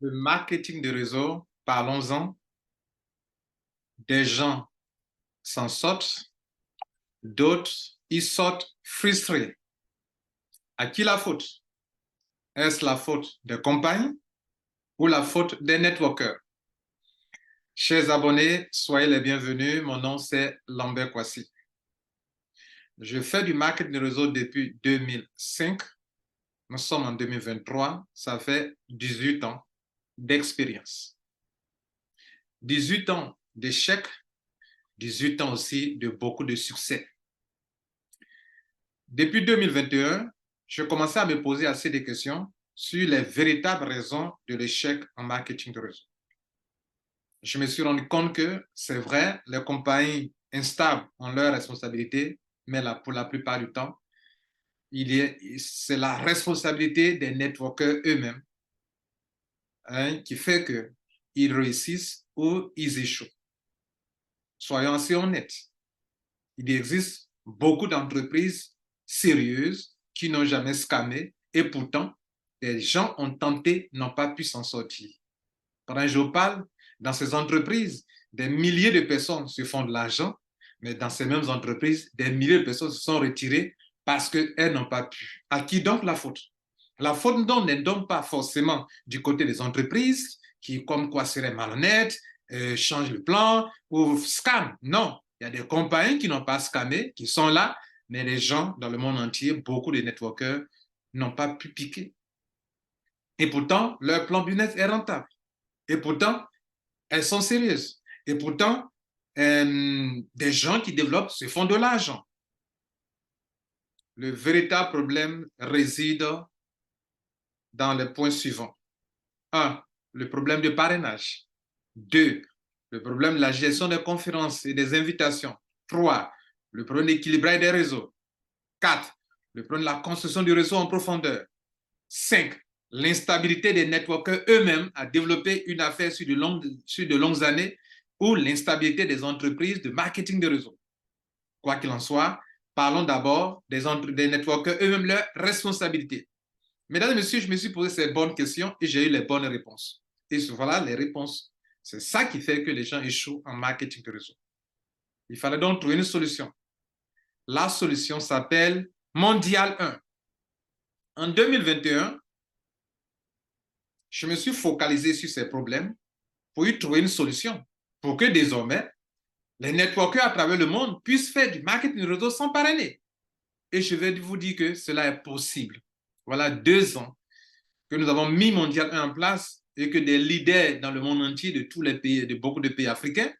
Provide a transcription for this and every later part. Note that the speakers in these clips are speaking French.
Le marketing de réseau, parlons-en. Des gens s'en sortent, d'autres y sortent frustrés. À qui la faute? Est-ce la faute des compagnies ou la faute des networkers? Chers abonnés, soyez les bienvenus. Mon nom, c'est Lambert Kwasi. Je fais du marketing de réseau depuis 2005. Nous sommes en 2023. Ça fait 18 ans d'expérience. 18 ans d'échecs, 18 ans aussi de beaucoup de succès. Depuis 2021, je commençais à me poser assez de questions sur les véritables raisons de l'échec en marketing de réseau. Je me suis rendu compte que c'est vrai, les compagnies instables ont leurs responsabilités, mais pour la plupart du temps, c'est la responsabilité des networkers eux-mêmes qui fait qu'ils réussissent ou ils échouent. Soyons assez honnêtes. Il existe beaucoup d'entreprises sérieuses qui n'ont jamais scammé et pourtant, les gens ont tenté, n'ont pas pu s'en sortir. Quand je parle, dans ces entreprises, des milliers de personnes se font de l'argent, mais dans ces mêmes entreprises, des milliers de personnes se sont retirées parce qu'elles n'ont pas pu. À qui donc la faute? La faute n'est donc pas forcément du côté des entreprises qui, comme quoi, seraient malhonnêtes, changent le plan ou scam. Non, il y a des compagnies qui n'ont pas scammé, qui sont là, mais les gens dans le monde entier, beaucoup de networkers, n'ont pas pu piquer. Et pourtant, leur plan business est rentable. Et pourtant, elles sont sérieuses. Et pourtant, des gens qui développent se font de l'argent. Le véritable problème réside dans les points suivants. 1. Le problème de parrainage. 2. Le problème de la gestion des conférences et des invitations. 3. Le problème d'équilibrage des réseaux. 4. Le problème de la construction du réseau en profondeur. 5. L'instabilité des networkers eux-mêmes à développer une affaire sur de longues années ou l'instabilité des entreprises de marketing de réseau. Quoi qu'il en soit, parlons d'abord des networkers eux-mêmes, leurs responsabilités. Mesdames et messieurs, je me suis posé ces bonnes questions et j'ai eu les bonnes réponses. Et voilà les réponses. C'est ça qui fait que les gens échouent en marketing de réseau. Il fallait donc trouver une solution. La solution s'appelle Mondial 1. En 2021, je me suis focalisé sur ces problèmes pour y trouver une solution, pour que désormais, les networkers à travers le monde puissent faire du marketing de réseau sans parrainer. Et je vais vous dire que cela est possible. Voilà 2 ans que nous avons mis Mondial 1 en place et que des leaders dans le monde entier de tous les pays, de beaucoup de pays africains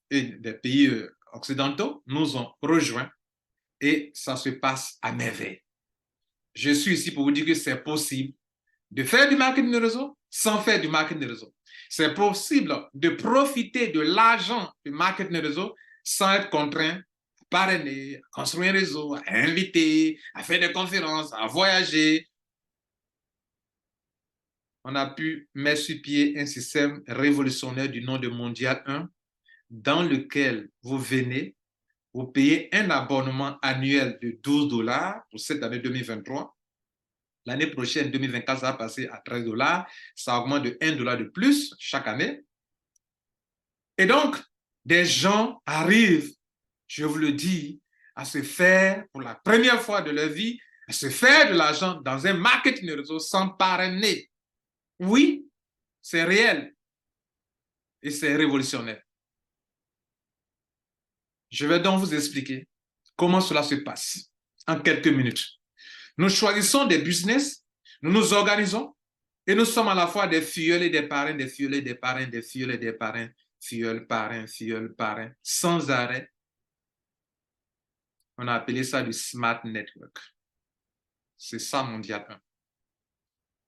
et des pays occidentaux nous ont rejoints et ça se passe à merveille. Je suis ici pour vous dire que c'est possible de faire du marketing de réseau sans faire du marketing de réseau. C'est possible de profiter de l'argent du marketing de réseau sans être contraint à parrainer, à construire un réseau, à inviter, à faire des conférences, à voyager. On a pu mettre sur pied un système révolutionnaire du nom de Mondial 1 dans lequel vous venez, vous payez un abonnement annuel de $12 pour cette année 2023. L'année prochaine, 2024, ça va passer à $13. Ça augmente de $1 de plus chaque année. Et donc, des gens arrivent, je vous le dis, à se faire, pour la première fois de leur vie, à se faire de l'argent dans un marketing de réseau sans parrainer. Oui, c'est réel et c'est révolutionnaire. Je vais donc vous expliquer comment cela se passe en quelques minutes. Nous choisissons des business, nous nous organisons et nous sommes à la fois des filleuls et des parrains, des filleuls et des parrains, des filleuls et des parrains, filleul, parrain, sans arrêt. On a appelé ça du Smart Network. C'est ça Mondial 1.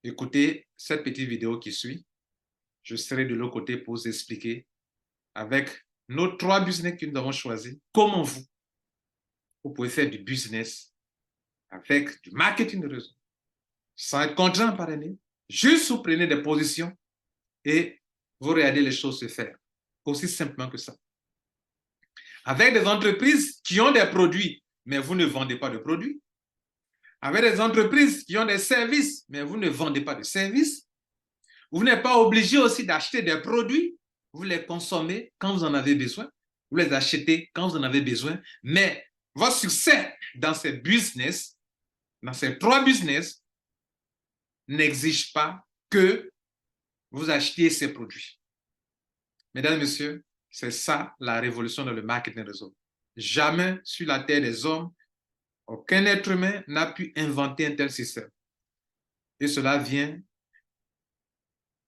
Écoutez cette petite vidéo qui suit. Je serai de l'autre côté pour vous expliquer avec nos 3 business que nous avons choisis, comment vous pouvez faire du business avec du marketing de réseau, sans être contraint par parrainer. Juste vous prenez des positions et vous regardez les choses se faire. Aussi simplement que ça. Avec des entreprises qui ont des produits, mais vous ne vendez pas de produits. Avec des entreprises qui ont des services, mais vous ne vendez pas de services. Vous n'êtes pas obligé aussi d'acheter des produits. Vous les consommez quand vous en avez besoin. Vous les achetez quand vous en avez besoin. Mais votre succès dans ces business, dans ces trois business, n'exige pas que vous achetiez ces produits. Mesdames et messieurs, c'est ça la révolution dans le marketing réseau. Jamais sur la terre des hommes, aucun être humain n'a pu inventer un tel système. Et cela vient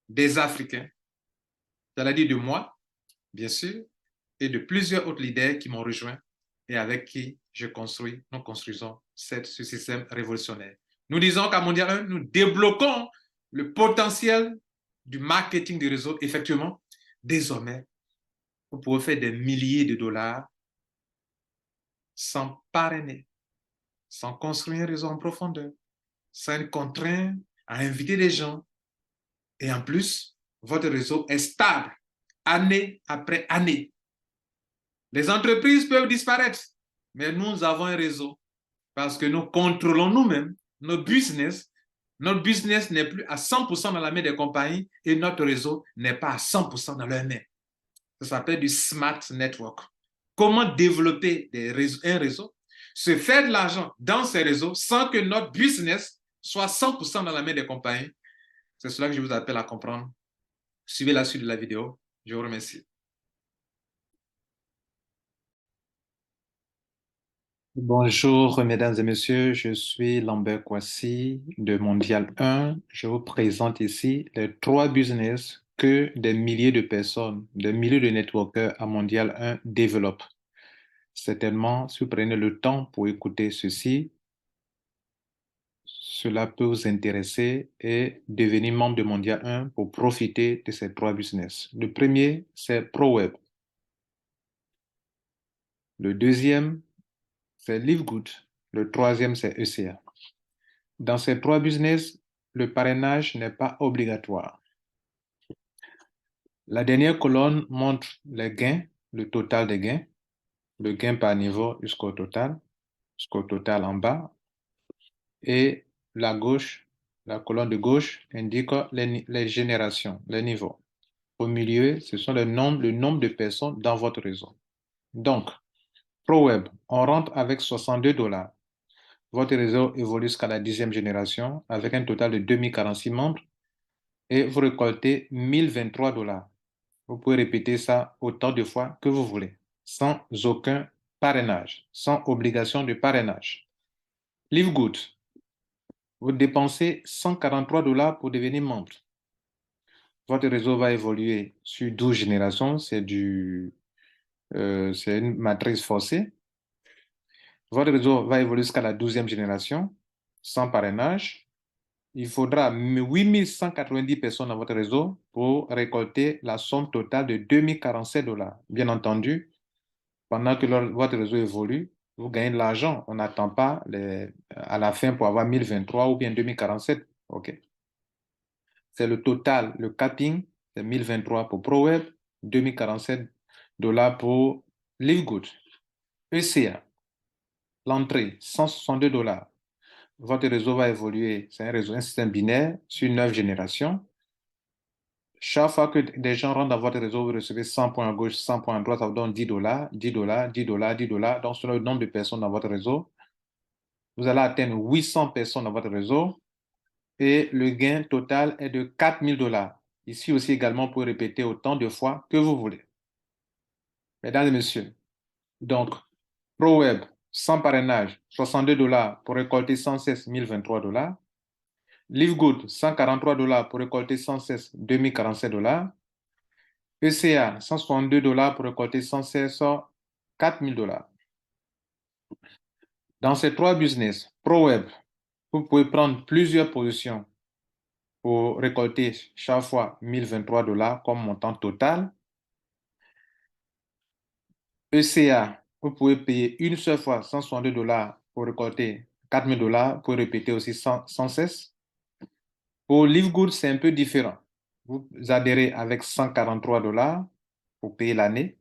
des Africains, c'est-à-dire de moi, bien sûr, et de plusieurs autres leaders qui m'ont rejoint et avec qui nous construisons ce système révolutionnaire. Nous disons qu'à Mondial 1, nous débloquons le potentiel du marketing du réseau. Effectivement, désormais, vous pouvez faire des milliers de dollars sans parrainer, sans construire un réseau en profondeur, sans être contraint à inviter des gens. Et en plus, votre réseau est stable, année après année. Les entreprises peuvent disparaître, mais nous avons un réseau parce que nous contrôlons nous-mêmes nos business. Notre business n'est plus à 100% dans la main des compagnies et notre réseau n'est pas à 100% dans leur main. Ça s'appelle du smart network. Comment développer un réseau, se faire de l'argent dans ces réseaux sans que notre business soit 100% dans la main des compagnies. C'est cela que je vous appelle à comprendre. Suivez la suite de la vidéo. Je vous remercie. Bonjour, mesdames et messieurs, je suis Lambert Kouassi de Mondial 1. Je vous présente ici les trois business que des milliers de personnes, des milliers de networkers à Mondial 1 développent. Certainement, si vous prenez le temps pour écouter ceci, cela peut vous intéresser et devenir membre de Mondial 1 pour profiter de ces trois business. Le premier, c'est ProWeb. Le deuxième, c'est LiveGood. Le troisième, c'est ECA. Dans ces trois business, le parrainage n'est pas obligatoire. La dernière colonne montre les gains, le total des gains, le gain par niveau jusqu'au total en bas. Et la colonne de gauche indique les générations, les niveaux. Au milieu, ce sont le nombre de personnes dans votre réseau. Donc, ProWeb, on rentre avec 62 dollars. Votre réseau évolue jusqu'à la 10e génération avec un total de 2046 membres et vous récoltez 1023 dollars. Vous pouvez répéter ça autant de fois que vous voulez, sans aucun parrainage, sans obligation de parrainage. LiveGood, vous dépensez 143 dollars pour devenir membre. Votre réseau va évoluer sur 12 générations, c'est une matrice forcée. Votre réseau va évoluer jusqu'à la 12e génération, sans parrainage. Il faudra 8190 personnes dans votre réseau pour récolter la somme totale de 2047 dollars. Bien entendu, pendant que votre réseau évolue, vous gagnez de l'argent. On n'attend pas à la fin pour avoir 1023 ou bien 2047. OK. C'est le total, le capping, c'est 1023 pour ProWeb, 2047 dollars pour LiveGood. ECA, l'entrée, 162 dollars. Votre réseau va évoluer, c'est un système binaire sur 9 générations. Chaque fois que des gens rentrent dans votre réseau, vous recevez 100 points à gauche, 100 points à droite, ça vous donne 10 dollars, 10 dollars, 10 dollars, 10 dollars. Donc, selon le nombre de personnes dans votre réseau, vous allez atteindre 800 personnes dans votre réseau et le gain total est de 4000 dollars. Ici aussi également, vous pouvez répéter autant de fois que vous voulez. Mesdames et messieurs, donc, ProWeb, sans parrainage, 62 dollars pour récolter 116 023 dollars. LiveGood, 143 dollars pour récolter 116 2047 dollars. ECA, 162 dollars pour récolter 116 4000 dollars. Dans ces trois business, ProWeb, vous pouvez prendre plusieurs positions pour récolter chaque fois 1023 dollars comme montant total. ECA, vous pouvez payer une seule fois 162 dollars pour récolter 4000 dollars, vous pouvez répéter aussi sans cesse. Pour LiveGood, c'est un peu différent. Vous adhérez avec 143 dollars pour payer l'année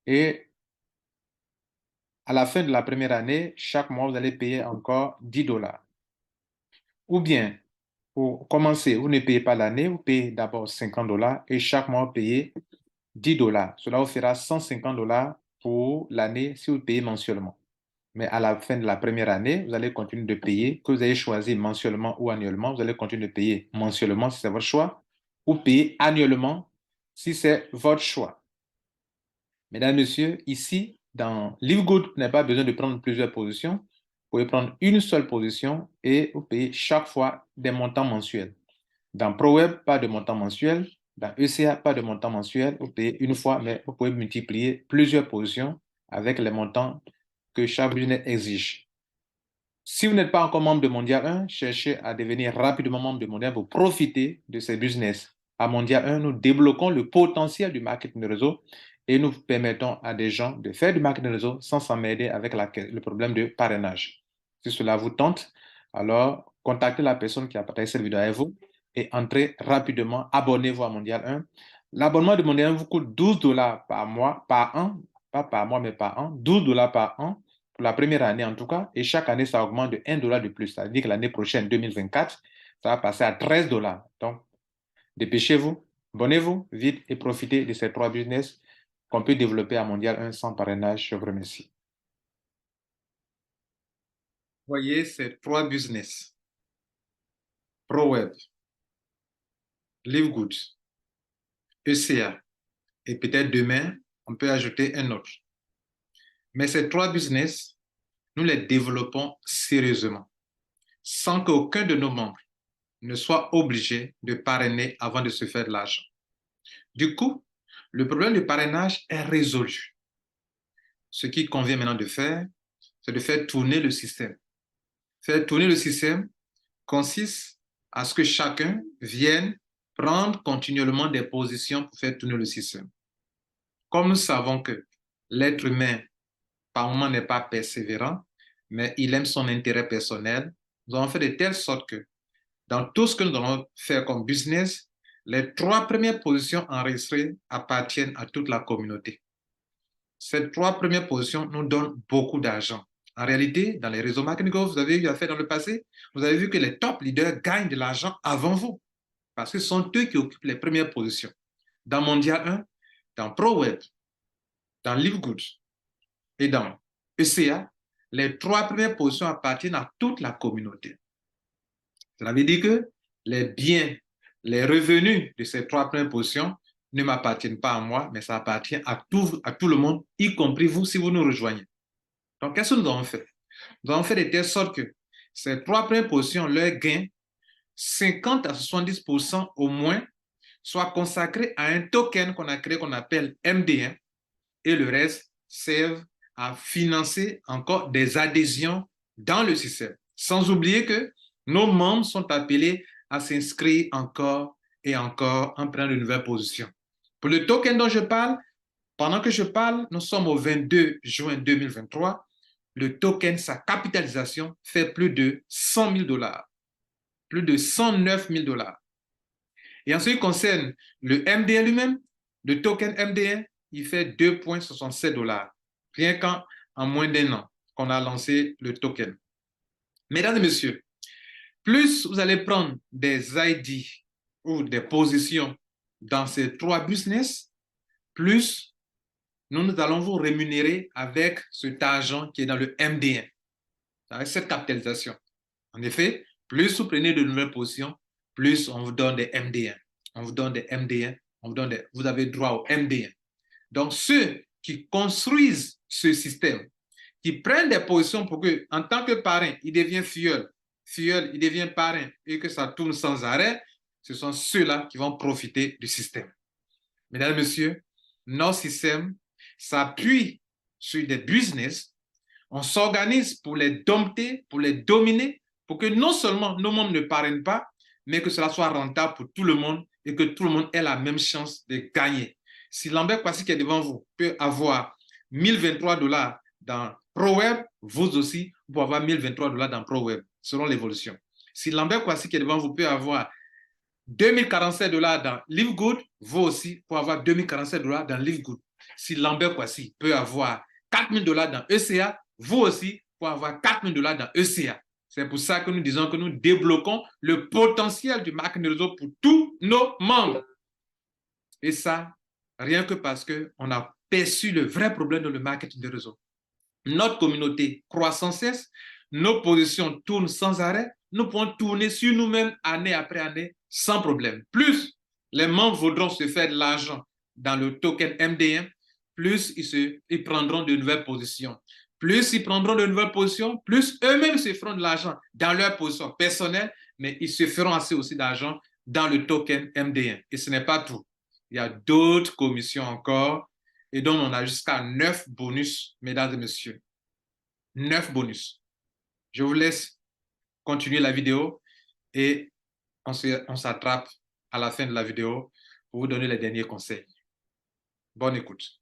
et à la fin de la première année, chaque mois, vous allez payer encore 10 dollars. Ou bien, Pour commencer, vous ne payez pas l'année, vous payez d'abord $50 et chaque mois, vous payez $10. Cela vous fera $150 pour l'année si vous payez mensuellement. Mais à la fin de la première année, vous allez continuer de payer, que vous ayez choisi mensuellement ou annuellement, vous allez continuer de payer mensuellement si c'est votre choix, ou payer annuellement si c'est votre choix. Mesdames, Messieurs, ici, dans LiveGood, vous n'avez pas besoin de prendre plusieurs positions. Vous pouvez prendre une seule position et vous payez chaque fois des montants mensuels. Dans ProWeb, pas de montant mensuel. Dans ECA, pas de montant mensuel. Vous payez une fois, mais vous pouvez multiplier plusieurs positions avec les montants que chaque business exige. Si vous n'êtes pas encore membre de Mondial 1, cherchez à devenir rapidement membre de Mondial pour profiter de ces business. À Mondial 1, nous débloquons le potentiel du marketing de réseau et nous permettons à des gens de faire du marketing de réseau sans s'emmerder avec le problème de parrainage. Si cela vous tente, alors contactez la personne qui a partagé cette vidéo avec vous et entrez rapidement, abonnez-vous à Mondial 1. L'abonnement de Mondial 1 vous coûte $12 par mois, par an, pas par mois, mais par an, $12 par an pour la première année en tout cas, et chaque année, ça augmente de $1 de plus. Ça veut dire que l'année prochaine, 2024, ça va passer à $13. Donc, dépêchez-vous, abonnez-vous vite et profitez de ces 3 business qu'on peut développer à Mondial 1 sans parrainage. Je vous remercie. Voyez ces 3 business. ProWeb, LiveGood, ECA, et peut-être demain, on peut ajouter un autre. Mais ces 3 business, nous les développons sérieusement, sans qu'aucun de nos membres ne soit obligé de parrainer avant de se faire de l'argent. Du coup, le problème du parrainage est résolu. Ce qu'il convient maintenant de faire, c'est de faire tourner le système. Faire tourner le système consiste à ce que chacun vienne prendre continuellement des positions pour faire tourner le système. Comme nous savons que l'être humain, par moment, n'est pas persévérant, mais il aime son intérêt personnel, nous avons fait de telle sorte que dans tout ce que nous allons faire comme business, les 3 premières positions enregistrées appartiennent à toute la communauté. Ces 3 premières positions nous donnent beaucoup d'argent. En réalité, dans les réseaux marketing que vous avez eu à faire dans le passé, vous avez vu que les top leaders gagnent de l'argent avant vous, parce que ce sont eux qui occupent les premières positions. Dans Mondial 1, dans ProWeb, dans LiveGood et dans ECA, les 3 premières positions appartiennent à toute la communauté. Cela veut dire que les biens, les revenus de ces 3 premières positions ne m'appartiennent pas à moi, mais ça appartient à tout le monde, y compris vous si vous nous rejoignez. Donc, qu'est-ce que nous avons fait? Nous avons fait de telle sorte que ces 3 premières positions, leur gain, 50 à 70% au moins, soit consacré à un token qu'on a créé qu'on appelle MD1 et le reste servent à financer encore des adhésions dans le système. Sans oublier que nos membres sont appelés à s'inscrire encore et encore en prenant de nouvelles positions. Pour le token dont je parle, pendant que je parle, nous sommes au 22 juin 2023. Le token, sa capitalisation fait plus de $100 000, plus de $109 000. Et en ce qui concerne le MD1 lui-même, le token MD1, il fait $2,67, rien qu'en moins d'1 an qu'on a lancé le token. Mesdames et messieurs, plus vous allez prendre des ID ou des positions dans ces 3 business, plus nous allons vous rémunérer avec cet argent qui est dans le MD1, avec cette capitalisation. En effet, plus vous prenez de nouvelles positions, plus on vous donne des MD1. On vous donne des MD1, vous avez droit au MD1. Donc, ceux qui construisent ce système, qui prennent des positions pour que, en tant que parrain, il devient filleul, il devient parrain et que ça tourne sans arrêt, ce sont ceux-là qui vont profiter du système. Mesdames et messieurs, notre système s'appuie sur des business. On s'organise pour les dompter, pour les dominer, pour que non seulement nos membres ne parrainent pas, mais que cela soit rentable pour tout le monde et que tout le monde ait la même chance de gagner. Si Lambert Kwasi qui est devant vous peut avoir $1023 dans ProWeb, vous aussi, vous pouvez avoir $1023 dans ProWeb, selon l'évolution. Si Lambert Kwasi qui est devant vous peut avoir $2047 dans LiveGood, vous aussi, pour avoir $2047 dans LiveGood. Si Lambert Kwasi peut avoir $4000 dans ECA, vous aussi, pour avoir $4000 dans ECA. C'est pour ça que nous disons que nous débloquons le potentiel du marketing de réseau pour tous nos membres. Et ça, rien que parce qu'on a perçu le vrai problème dans le marketing de réseau. Notre communauté croît sans cesse, nos positions tournent sans arrêt, nous pouvons tourner sur nous-mêmes année après année sans problème. Plus les membres voudront se faire de l'argent dans le token MD1, plus ils prendront de nouvelles positions. Plus ils prendront de nouvelles positions, plus eux-mêmes se feront de l'argent dans leur position personnelle, mais ils se feront assez aussi d'argent dans le token MD1. Et ce n'est pas tout. Il y a d'autres commissions encore, et donc on a jusqu'à 9 bonus, mesdames et messieurs. 9 bonus. Je vous laisse continuer la vidéo et on s'attrape à la fin de la vidéo pour vous donner les derniers conseils. Bonne écoute.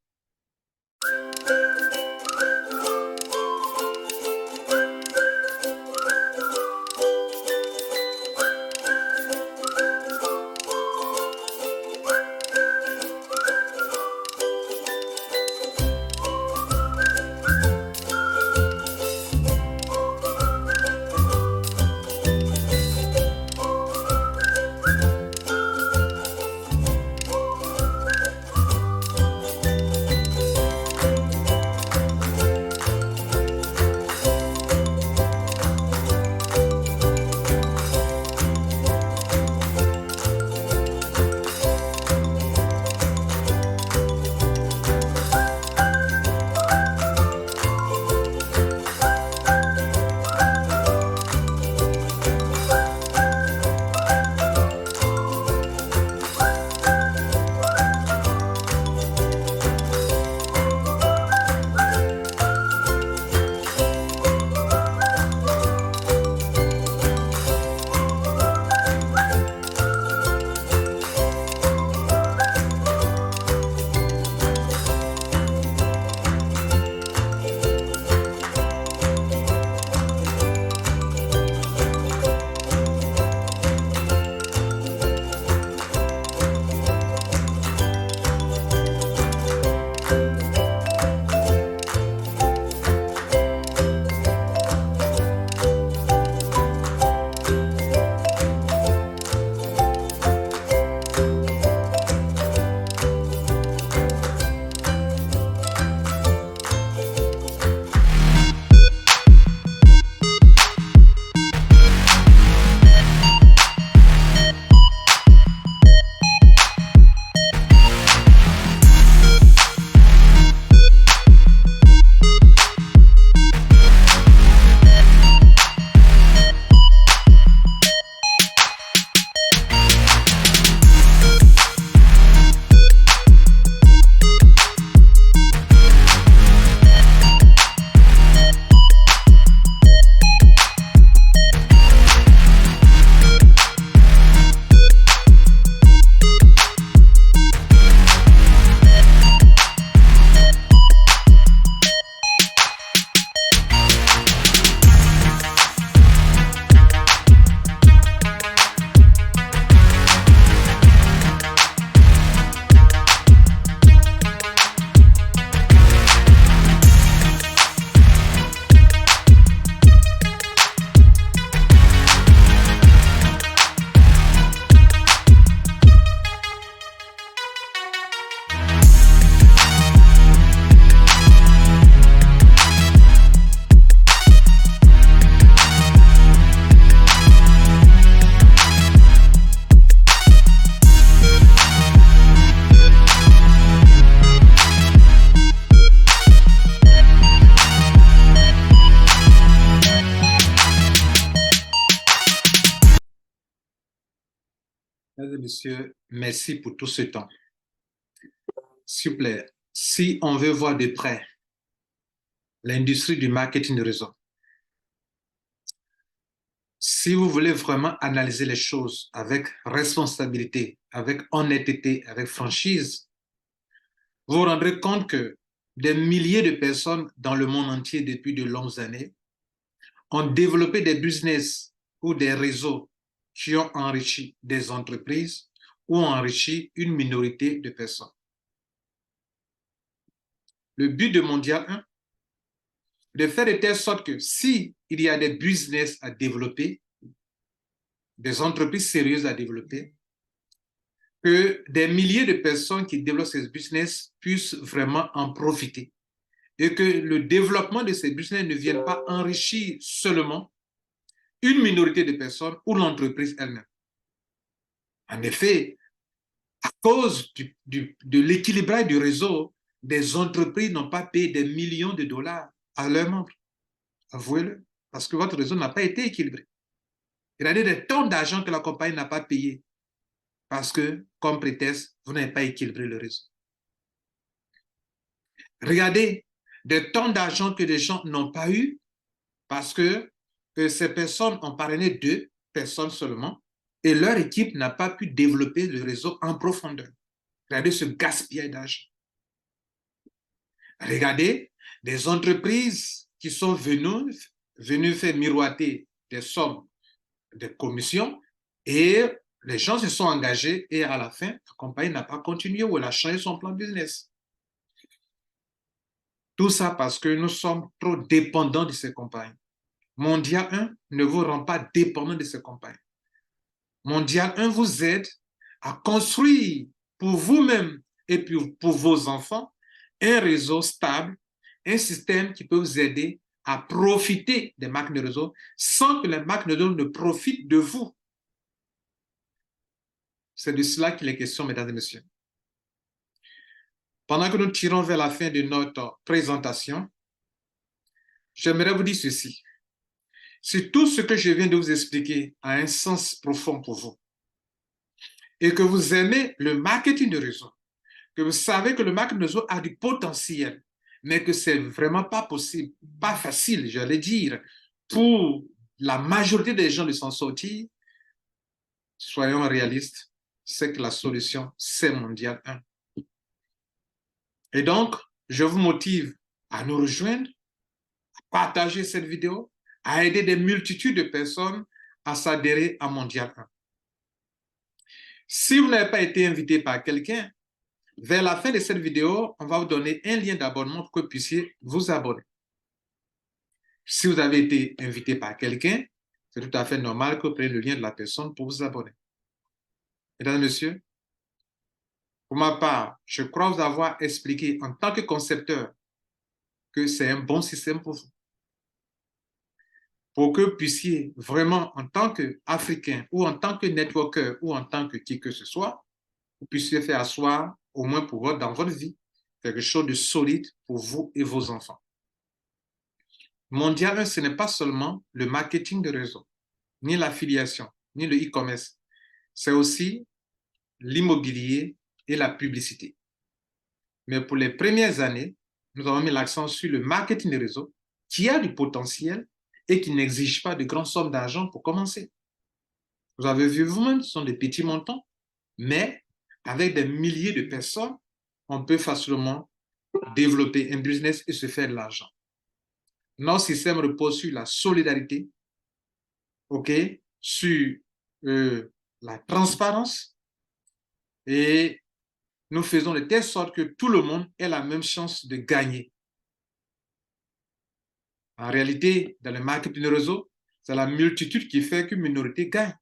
Mesdames et messieurs, merci pour tout ce temps. S'il vous plaît, si on veut voir de près l'industrie du marketing de réseau, si vous voulez vraiment analyser les choses avec responsabilité, avec honnêteté, avec franchise, vous vous rendrez compte que des milliers de personnes dans le monde entier depuis de longues années ont développé des business ou des réseaux qui ont enrichi des entreprises ou ont enrichi une minorité de personnes. Le but de Mondial 1, de faire de telle sorte que si il y a des business à développer, des entreprises sérieuses à développer, que des milliers de personnes qui développent ces business puissent vraiment en profiter et que le développement de ces business ne vienne pas enrichir seulement une minorité de personnes ou l'entreprise elle-même. En effet, à cause de l'équilibrage du réseau, des entreprises n'ont pas payé des millions de dollars à leurs membres. Avouez-le, parce que votre réseau n'a pas été équilibré. Il y a des tonnes d'argent que la compagnie n'a pas payé parce que, comme prétexte, vous n'avez pas équilibré le réseau. Regardez, des tonnes d'argent que les gens n'ont pas eu parce que ces personnes ont parrainé 2 personnes seulement et leur équipe n'a pas pu développer le réseau en profondeur. Regardez ce gaspillage d'argent. Regardez des entreprises qui sont venues faire miroiter des sommes de commissions et les gens se sont engagés et à la fin, la compagnie n'a pas continué ou elle a changé son plan de business. Tout ça parce que nous sommes trop dépendants de ces compagnies. Mondial 1 ne vous rend pas dépendant de ces compagnies. Mondial 1 vous aide à construire pour vous-même et pour vos enfants un réseau stable, un système qui peut vous aider à profiter des marques de réseau sans que les marques de réseau ne profitent de vous. C'est de cela qu'il est question, mesdames et messieurs. Pendant que nous tirons vers la fin de notre présentation, j'aimerais vous dire ceci. Si tout ce que je viens de vous expliquer a un sens profond pour vous et que vous aimez le marketing de réseau, que vous savez que le marketing de réseau a du potentiel, mais que c'est vraiment pas possible, pas facile, j'allais dire, pour la majorité des gens de s'en sortir, soyons réalistes, c'est que la solution, c'est Mondial 1. Et donc, je vous motive à nous rejoindre, à partager cette vidéo, à aider des multitudes de personnes à s'adhérer à Mondial 1. Si vous n'avez pas été invité par quelqu'un, vers la fin de cette vidéo, on va vous donner un lien d'abonnement pour que vous puissiez vous abonner. Si vous avez été invité par quelqu'un, c'est tout à fait normal que vous preniez le lien de la personne pour vous abonner. Mesdames et messieurs, pour ma part, je crois vous avoir expliqué en tant que concepteur que c'est un bon système pour vous. Pour que vous puissiez vraiment, en tant qu'Africain ou en tant que networker ou en tant que qui que ce soit, vous puissiez faire asseoir, au moins pour vous, dans votre vie, quelque chose de solide pour vous et vos enfants. Mondial 1, ce n'est pas seulement le marketing de réseau, ni l'affiliation, ni le e-commerce. C'est aussi l'immobilier et la publicité. Mais pour les premières années, nous avons mis l'accent sur le marketing de réseau qui a du potentiel et qui n'exige pas de grandes sommes d'argent pour commencer. Vous avez vu vous-même, ce sont des petits montants, mais avec des milliers de personnes, on peut facilement développer un business et se faire de l'argent. Notre système repose sur la solidarité, sur la transparence et nous faisons de telle sorte que tout le monde ait la même chance de gagner. En réalité, dans le marketing de réseau, c'est la multitude qui fait qu'une minorité gagne.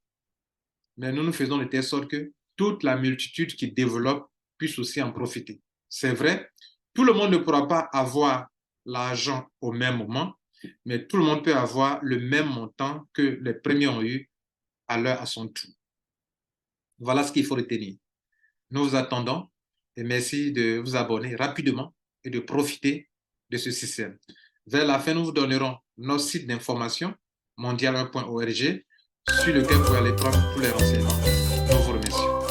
Mais nous faisons de telle sorte que toute la multitude qui développe puisse aussi en profiter. C'est vrai, tout le monde ne pourra pas avoir l'argent au même moment, mais tout le monde peut avoir le même montant que les premiers ont eu à son tour. Voilà ce qu'il faut retenir. Nous vous attendons et merci de vous abonner rapidement et de profiter de ce système. Vers la fin, nous vous donnerons notre site d'information mondial1.org sur lequel vous pouvez aller prendre tous les renseignements. Nous vous remercions.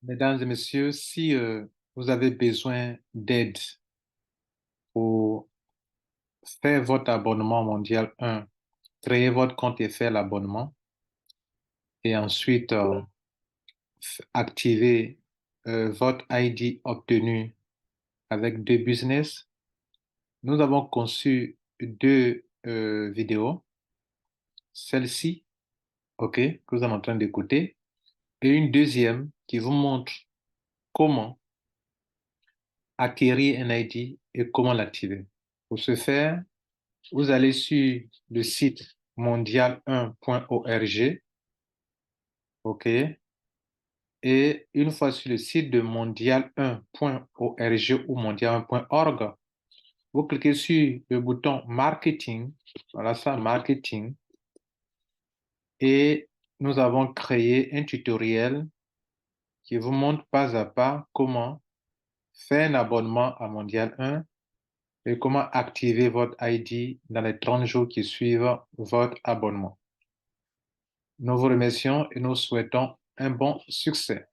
Mesdames et messieurs, si vous avez besoin d'aide pour faire votre abonnement mondial 1, créer votre compte et faire l'abonnement, et ensuite activer votre ID obtenu avec deux business, nous avons conçu deux vidéos. Celle-ci, OK, que vous êtes en train d'écouter, et une deuxième qui vous montre comment acquérir un ID et comment l'activer. Pour ce faire, vous allez sur le site mondial1.org, OK, et une fois sur le site de mondial1.org ou mondial1.org, vous cliquez sur le bouton Marketing, voilà ça, Marketing, et nous avons créé un tutoriel qui vous montre pas à pas comment faire un abonnement à Mondial 1 et comment activer votre ID dans les 30 jours qui suivent votre abonnement. Nous vous remercions et nous souhaitons un bon succès.